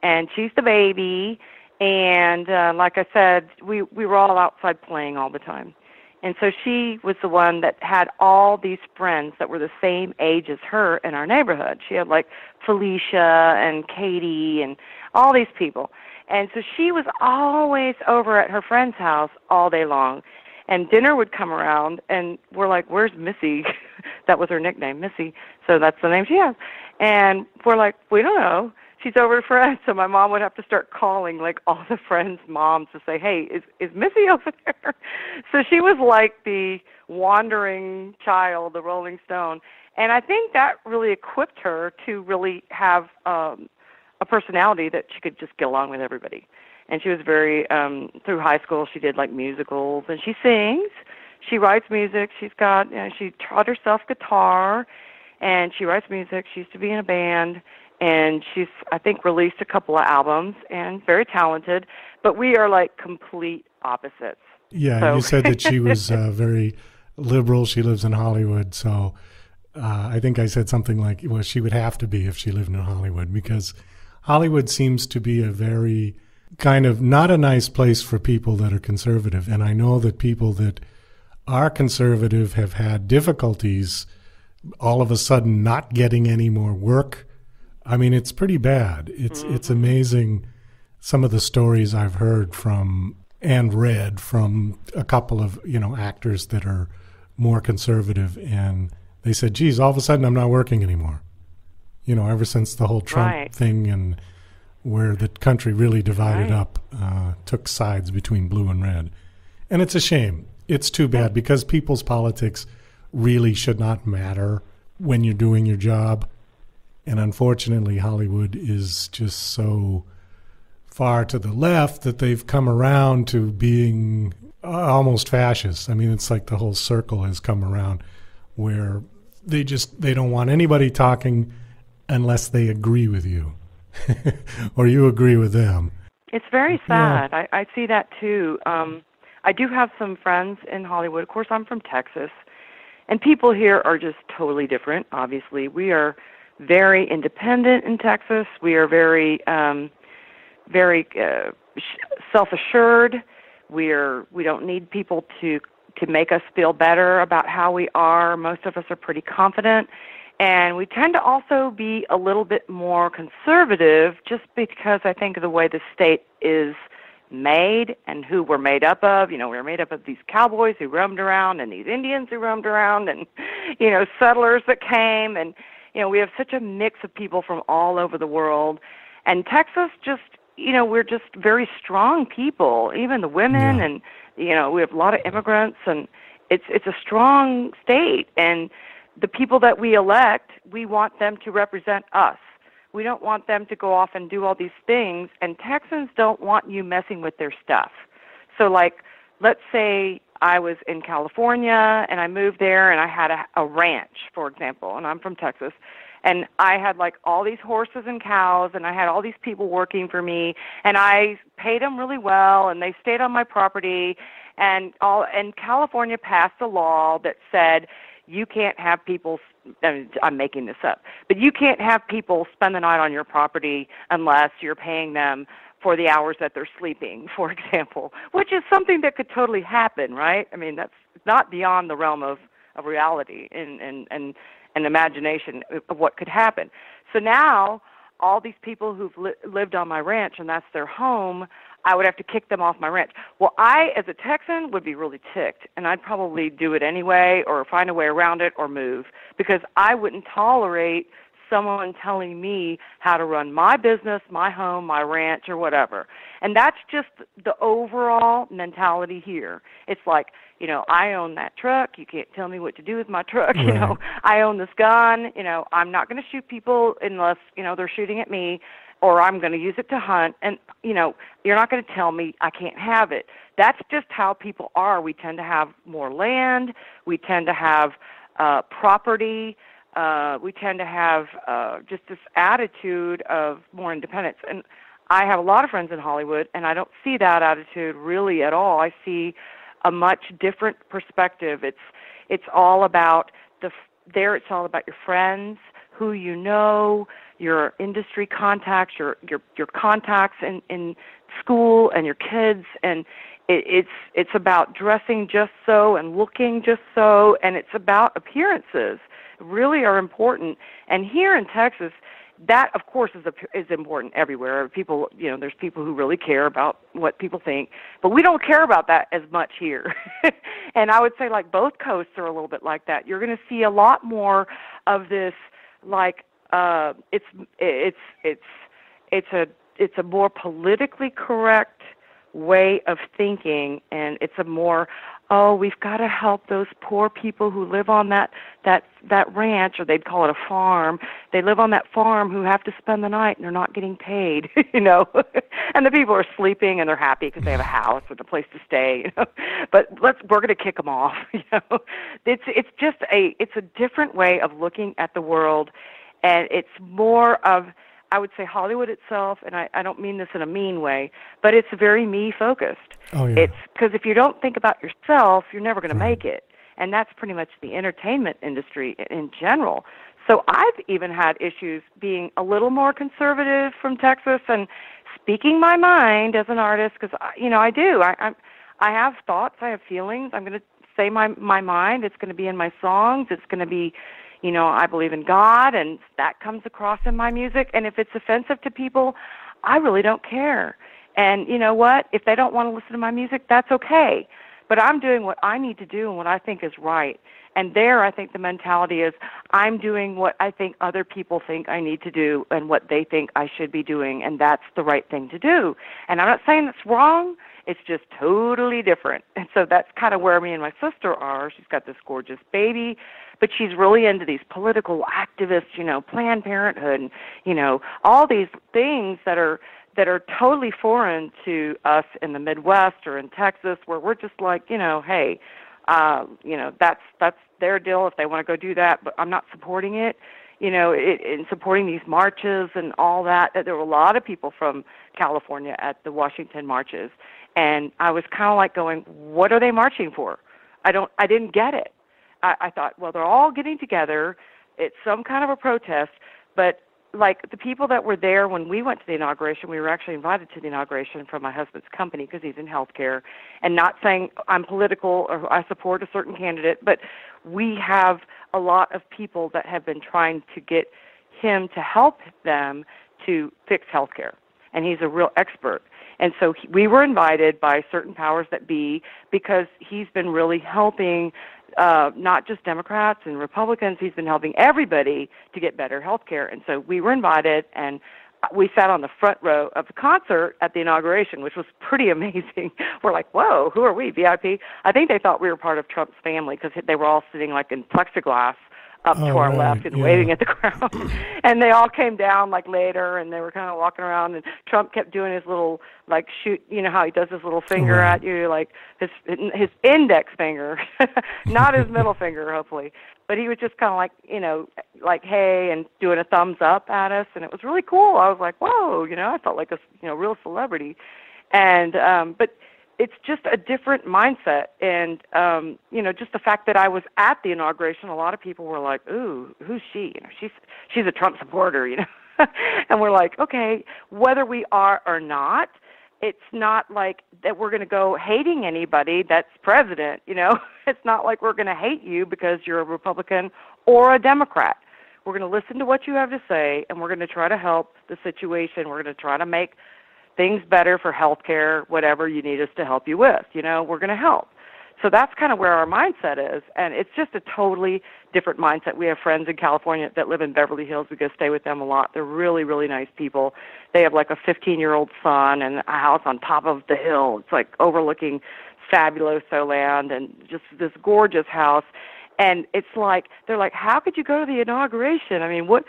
S5: And she's the baby, and like I said, we were all outside playing all the time. And so she was the one that had all these friends that were the same age as her in our neighborhood. She had like Felicia and Katie and all these people. And so she was always over at her friend's house all day long. And dinner would come around, and we're like, where's Missy? That was her nickname, Missy. So that's the name she has. And we're like, we don't know. She's over at friends. So my mom would have to start calling, like, all the friends' moms to say, hey, is Missy over there? So she was like the wandering child, the Rolling Stone. And I think that really equipped her to really have a personality that she could just get along with everybody. And she was very, through high school, she did like musicals, and she sings. She writes music. She's got, she taught herself guitar, and she writes music. She used to be in a band, and she's, I think, released a couple of albums, and very talented. But we are like complete opposites.
S2: Yeah,
S5: So.
S2: you said that she was very liberal. She lives in Hollywood, so I think I said something like, well, she would have to be if she lived in Hollywood, because Hollywood seems to be a very kind of not a nice place for people that are conservative. And I know that people that are conservative have had difficulties all of a sudden not getting any more work. I mean, it's pretty bad. It's amazing some of the stories I've heard from and read from a couple of, actors that are more conservative, and they said, geez, all of a sudden I'm not working anymore. Ever since the whole Trump thing, and where the country really divided up, took sides between blue and red. And it's a shame. It's too bad, because people's politics really should not matter when you're doing your job. And unfortunately, Hollywood is just so far to the left that they've come around to being almost fascist. I mean, it's like the whole circle has come around where they don't want anybody talking unless they agree with you or you agree with them.
S5: It's very sad. Yeah. I see that too. I do have some friends in Hollywood. Of course, I'm from Texas, and people here are just totally different, obviously. We are very independent in Texas. We are very self-assured. We don't need people to make us feel better about how we are. Most of us are pretty confident. And we tend to also be a little bit more conservative, just because I think of the way the state is made and who we're made up of. We're made up of these cowboys who roamed around, and these Indians who roamed around, and, settlers that came. And, we have such a mix of people from all over the world. And Texas just, we're just very strong people, even the women. Yeah. And, we have a lot of immigrants, and it's a strong state. And the people that we elect, we want them to represent us. We don't want them to go off and do all these things, and Texans don't want you messing with their stuff. So, like, let's say I was in California, and I moved there, and I had a ranch, for example, and I'm from Texas, and I had, like, all these horses and cows, and I had all these people working for me, and I paid them really well, and they stayed on my property, and California passed a law that said, you can't have people, I'm making this up, but you can't have people spend the night on your property unless you're paying them for the hours that they're sleeping, for example, which is something that could totally happen, right? I mean, that's not beyond the realm of reality and imagination of what could happen. So now all these people who've lived on my ranch, and that's their home, I would have to kick them off my ranch. Well, I, as a Texan, would be really ticked, and I'd probably do it anyway or find a way around it or move, because I wouldn't tolerate someone telling me how to run my business, my home, my ranch, or whatever. And that's just the overall mentality here. It's like, I own that truck. You can't tell me what to do with my truck.
S2: Right.
S5: I own this gun. I'm not going to shoot people unless, they're shooting at me, or I'm going to use it to hunt. And, you're not going to tell me I can't have it. That's just how people are. We tend to have more land. We tend to have property. We tend to have just this attitude of more independence. And I have a lot of friends in Hollywood, and I don't see that attitude really at all. I see a much different perspective. It's all about it's all about your friends, who you know, your industry contacts, your contacts in school, and your kids, and it's about dressing just so and looking just so, and it's about appearances. Really are important. And here in Texas, that, of course, is important everywhere. People, there's people who really care about what people think, but we don't care about that as much here. And I would say, like, both coasts are a little bit like that. You're going to see a lot more of this, like, it's a more politically correct way of thinking, and it's a more, we've got to help those poor people who live on that ranch, or they'd call it a farm. They live on that farm who have to spend the night and they're not getting paid, and the people are sleeping and they're happy because they have a house and a place to stay, But we're going to kick them off, It's just a different way of looking at the world, and it's more of, I would say, Hollywood itself, and I don't mean this in a mean way, but it's very me-focused.
S2: Oh, yeah.
S5: It's because if you don't think about yourself, you're never going to make it. And that's pretty much the entertainment industry in general. So I've even had issues being a little more conservative from Texas and speaking my mind as an artist, because, I do. I have thoughts. I have feelings. I'm going to say my mind. It's going to be in my songs. It's going to be, I believe in God, and that comes across in my music. And if it's offensive to people, I really don't care. And you know what? If they don't want to listen to my music, that's okay. But I'm doing what I need to do and what I think is right. And there, I think the mentality is I'm doing what I think other people think I need to do and what they think I should be doing, and that's the right thing to do. And I'm not saying it's wrong. It's just totally different. And so that's kind of where me and my sister are. She's got this gorgeous baby, but she's really into these political activists, Planned Parenthood, and, all these things that are totally foreign to us in the Midwest or in Texas, where we're just like, hey, that's their deal if they want to go do that, but I'm not supporting it. In supporting these marches and all that. There were a lot of people from California at the Washington marches, and I was kind of like going, what are they marching for? I didn't get it. I thought, well, they're all getting together. It's some kind of a protest, but like the people that were there when we went to the inauguration, we were actually invited to the inauguration from my husband's company because he's in healthcare, and not saying I'm political or I support a certain candidate, but we have a lot of people that have been trying to get him to help them to fix healthcare, and he's a real expert. And so we were invited by certain powers that be because he's been really helping not just Democrats and Republicans. He's been helping everybody to get better health care. And so we were invited, and we sat on the front row of the concert at the inauguration, which was pretty amazing. We're like, whoa, who are we, VIP? I think they thought we were part of Trump's family because they were all sitting like in plexiglass up to our left and waving at the crowd. And they all came down like later, and they were kind of walking around, and Trump kept doing his little like shoot, how he does his little finger at you, like his index finger, not his middle finger, hopefully. But he was just kind of like, like, hey, and doing a thumbs up at us, and it was really cool. I was like, whoa, I felt like a real celebrity. And but it's just a different mindset, and just the fact that I was at the inauguration, a lot of people were like, "Ooh, who's she? She's a Trump supporter, And we're like, okay, whether we are or not, it's not like that we're going to go hating anybody that's president. It's not like we're going to hate you because you're a Republican or a Democrat. We're going to listen to what you have to say, and we're going to try to help the situation. We're going to try to make things better for health care, whatever you need us to help you with, we're going to help. So that's kind of where our mindset is, and it's just a totally different mindset. We have friends in California that live in Beverly Hills. We go stay with them a lot. They're really, really nice people. They have like a 15-year-old son and a house on top of the hill. It's like overlooking fabuloso land and just this gorgeous house. And it's like, they're like, how could you go to the inauguration? I mean, what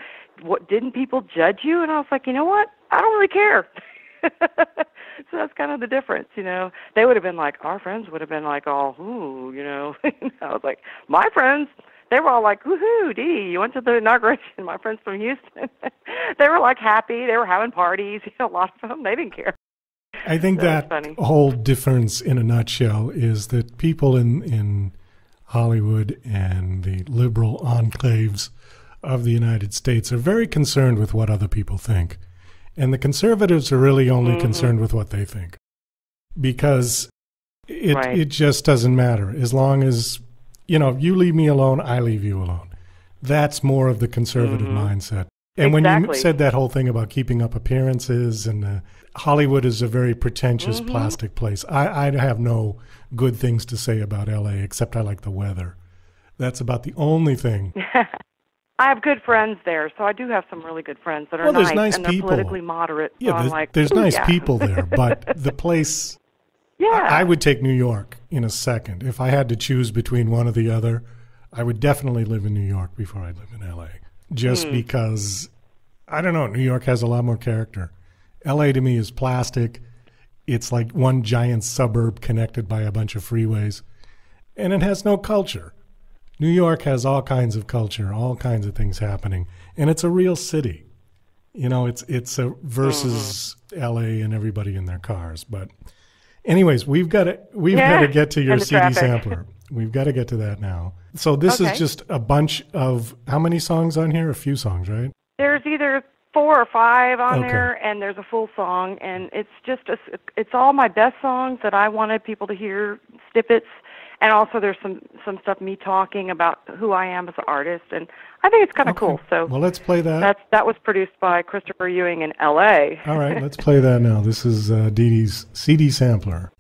S5: didn't people judge you? And I was like, you know what? I don't really care. So that's kind of the difference, They would have been like, our friends would have been like, all, ooh, I was like, my friends, they were all like, woohoo, DeDe, you went to the inauguration. My friends from Houston, they were like happy. They were having parties. A lot of them, they didn't care.
S2: I think that whole difference in a nutshell is that people in Hollywood and the liberal enclaves of the United States are very concerned with what other people think. And the conservatives are really only concerned with what they think, because it just doesn't matter. As long as, you leave me alone, I leave you alone. That's more of the conservative mindset. And when you
S5: Exactly.
S2: said that whole thing about keeping up appearances, and Hollywood is a very pretentious plastic place. I have no good things to say about LA, except I like the weather. That's about the only thing.
S5: I have good friends there, so I do have some really good friends that are
S2: Well, there's
S5: nice,
S2: nice
S5: and they're
S2: people.
S5: politically moderate.
S2: Yeah,
S5: so I'm
S2: there's,
S5: like,
S2: there's
S5: ooh,
S2: nice
S5: yeah.
S2: people there, but the place,
S5: Yeah.
S2: I would take New York in a second. If I had to choose between one or the other, I would definitely live in New York before I'd live in LA. Just because, I don't know, New York has a lot more character. LA to me is plastic. It's like one giant suburb connected by a bunch of freeways, and it has no culture. New York has all kinds of culture, all kinds of things happening, and it's a real city. You know, it's a versus LA and everybody in their cars. But anyways, we've got to get to your
S5: and the
S2: CD
S5: traffic.
S2: sampler. We've got to get to that now. So this
S5: Okay.
S2: is just a bunch of, how many songs on here? A few songs, right?
S5: There's either 4 or 5 on
S2: Okay.
S5: there, and there's a full song, and it's just it's all my best songs that I wanted people to hear, snippets, and also there's some stuff me talking about who I am as an artist, and I think it's kind of cool. So
S2: Well, let's play that.
S5: that was produced by Christopher Ewing in L.A.
S2: All right, let's play that now. This is DeDe's CD sampler.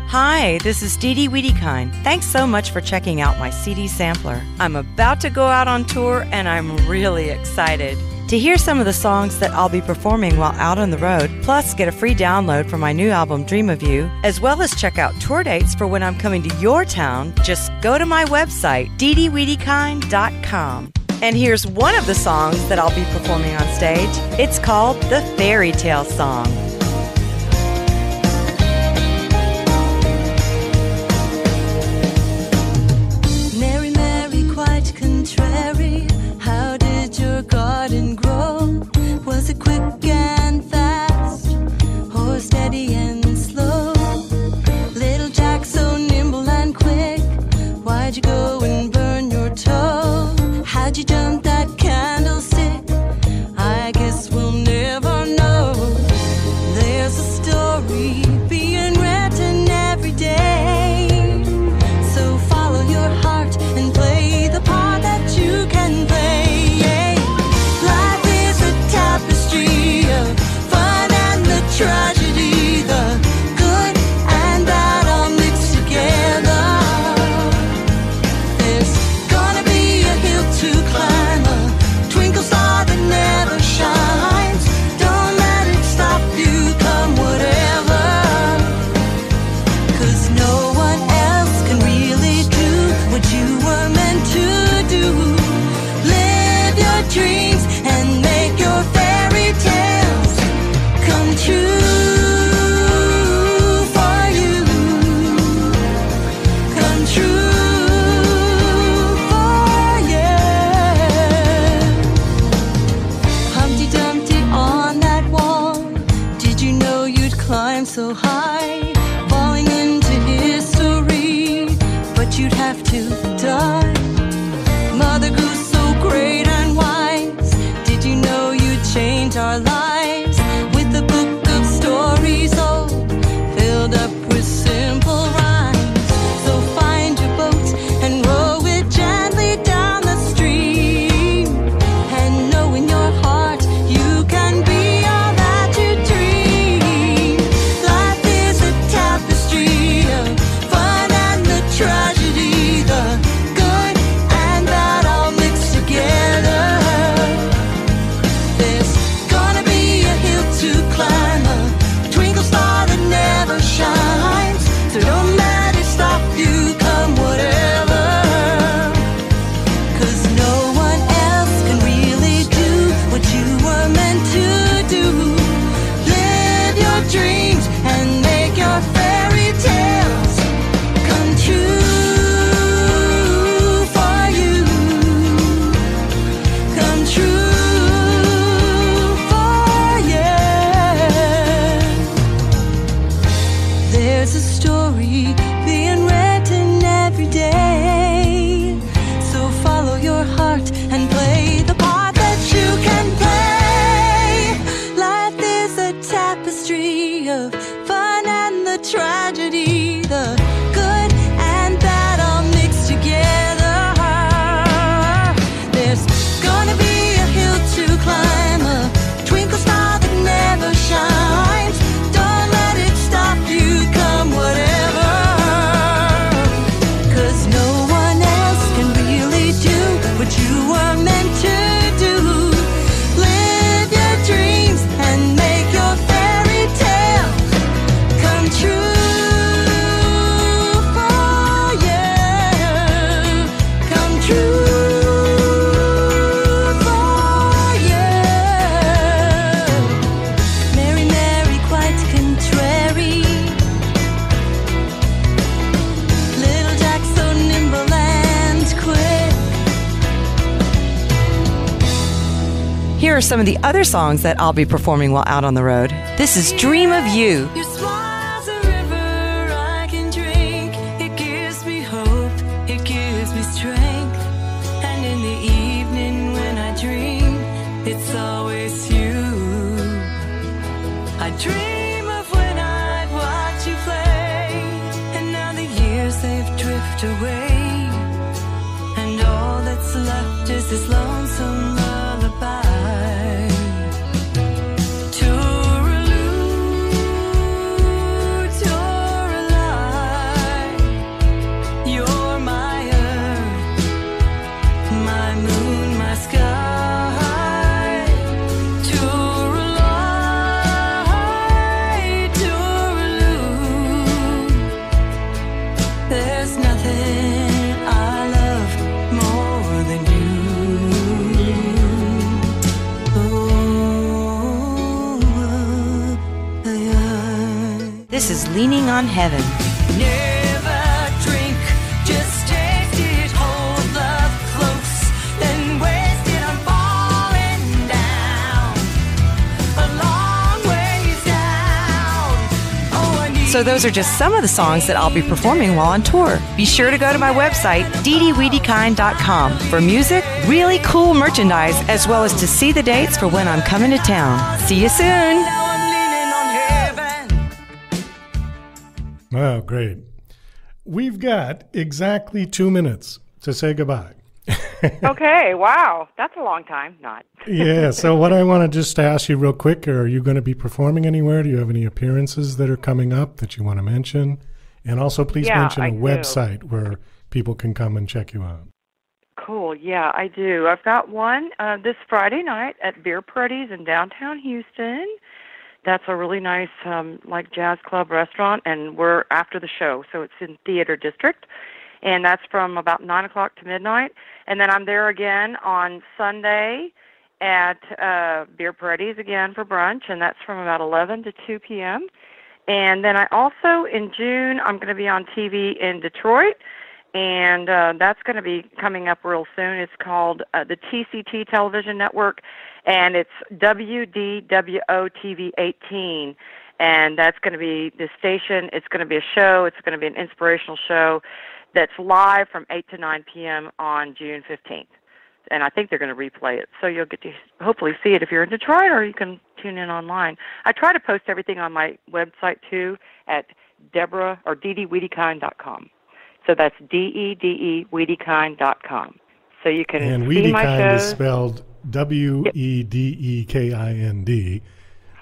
S6: Hi, this is DeDe Wedekind. Thanks so much for checking out my CD sampler. I'm about to go out on tour and I'm really excited. To hear some of the songs that I'll be performing while out on the road, plus get a free download from my new album Dream of You, as well as check out tour dates for when I'm coming to your town, just go to my website, DeDeWedekind.com. And here's one of the songs that I'll be performing on stage. It's called The Fairy Tale Song.
S3: Mary, Mary, quite contrary. How did your garden grow? Was it quick and fast, or steady and slow? Little Jack, so nimble and quick. Why'd you go and burn your toe? How'd you jump that candlestick? I guess we'll never know. There's a story being written every day. So follow your heart and play the part that you can play. Life is a tapestry of fun and the tragedy, the good and bad all mixed together. There's gonna be a hill to climb, a twinkle star that never shines. Don't let it stop you, come whatever. 'Cause no one else can really do what you were meant to do. Live your dreams and make your fairy tales come true for you. Come true for you. Humpty Dumpty on that wall. Did you know you'd climb so high? Falling into history, but you'd have to die. Mother Goose so great and wise. Did you know you'd change our lives with a book of stories old, filled up with simple rhymes? So find your boat and row it gently down the stream, and know in your heart you can be all that you dream. Life is a tapestry of fun and the tragedy, the
S6: are some of the other songs that I'll be performing while out on the road. This is Dream of You.
S3: Your smile's a river I can drink. It gives me hope, it gives me strength. And in the evening when I dream, it's always you. I dream of when I'd watch you play, and now the years they've drifted away, and all that's left is this lonesome lullaby.
S6: This is Leaning on Heaven.
S3: Never drink, just taste it, hold love close, then waste it. I'm falling down, a long ways down. Oh, I need.
S6: So those are just some of the songs that I'll be performing while on tour. Be sure to go to my website, DeDeWedekind.com, for music, really cool merchandise, as well as to see the dates for when I'm coming to town. See you soon.
S3: Now I'm leaning on heaven.
S2: Wow, great. We've got exactly 2 minutes to say goodbye.
S5: Okay, wow. That's a long time. Not.
S2: Yeah, so what I want to just ask you real quick, are you going to be performing anywhere? Do you have any appearances that are coming up that you want to mention? And also please mention a website where people can come and check you out.
S5: Cool. Yeah, I do. I've got one this Friday night at Beer Parties in downtown Houston. That's a really nice, like jazz club restaurant, and we're after the show, so it's in Theater District, and that's from about 9 o'clock to midnight. And then I'm there again on Sunday at Beer Parties again for brunch, and that's from about 11 to 2 p.m. And then I also, in June, I'm going to be on TV in Detroit, and that's going to be coming up real soon. It's called the TCT Television Network, and it's WDWO-TV 18, and that's going to be the station. It's going to be a show. It's going to be an inspirational show that's live from 8 to 9 p.m. on June 15th, and I think they're going to replay it, so you'll get to hopefully see it if you're in Detroit, or you can tune in online. I try to post everything on my website, too, at DeDeWedekind.com. So that's DeDe Wedekind.com. So you can
S2: and
S5: see my
S2: Wedekind
S5: shows.
S2: is spelled Wedekind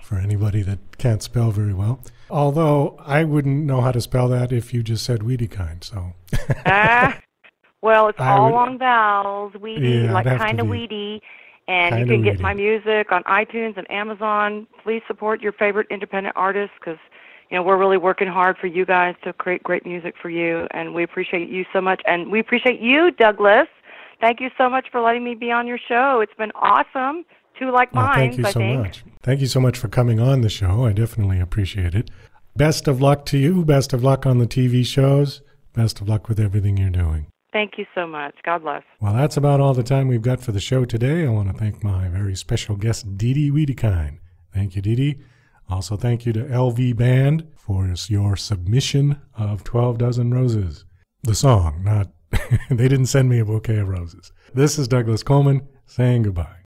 S2: for anybody that can't spell very well. Although I wouldn't know how to spell that if you just said Wedekind. So.
S5: Well, it's all long vowels, weedy,
S2: Yeah,
S5: like
S2: I'd have
S5: kind
S2: to
S5: of
S2: be
S5: weedy. And you
S2: kinda
S5: can get
S2: weedy.
S5: my music on iTunes and Amazon. Please support your favorite independent artists, because we're really working hard for you guys to create great music for you, and we appreciate you so much. And we appreciate you, Douglas. Thank you so much for letting me be on your show. It's been awesome. Two like
S2: Well,
S5: minds,
S2: thank you
S5: I
S2: so
S5: think.
S2: much. Thank you so much for coming on the show. I definitely appreciate it. Best of luck to you. Best of luck on the TV shows. Best of luck with everything you're doing.
S5: Thank you so much. God bless.
S2: Well, that's about all the time we've got for the show today. I want to thank my very special guest, DeDe Wedekind. Thank you, DeDe. Also, thank you to LV Band for your submission of 12 Dozen Roses. The song, not... they didn't send me a bouquet of roses. This is Douglas Coleman saying goodbye.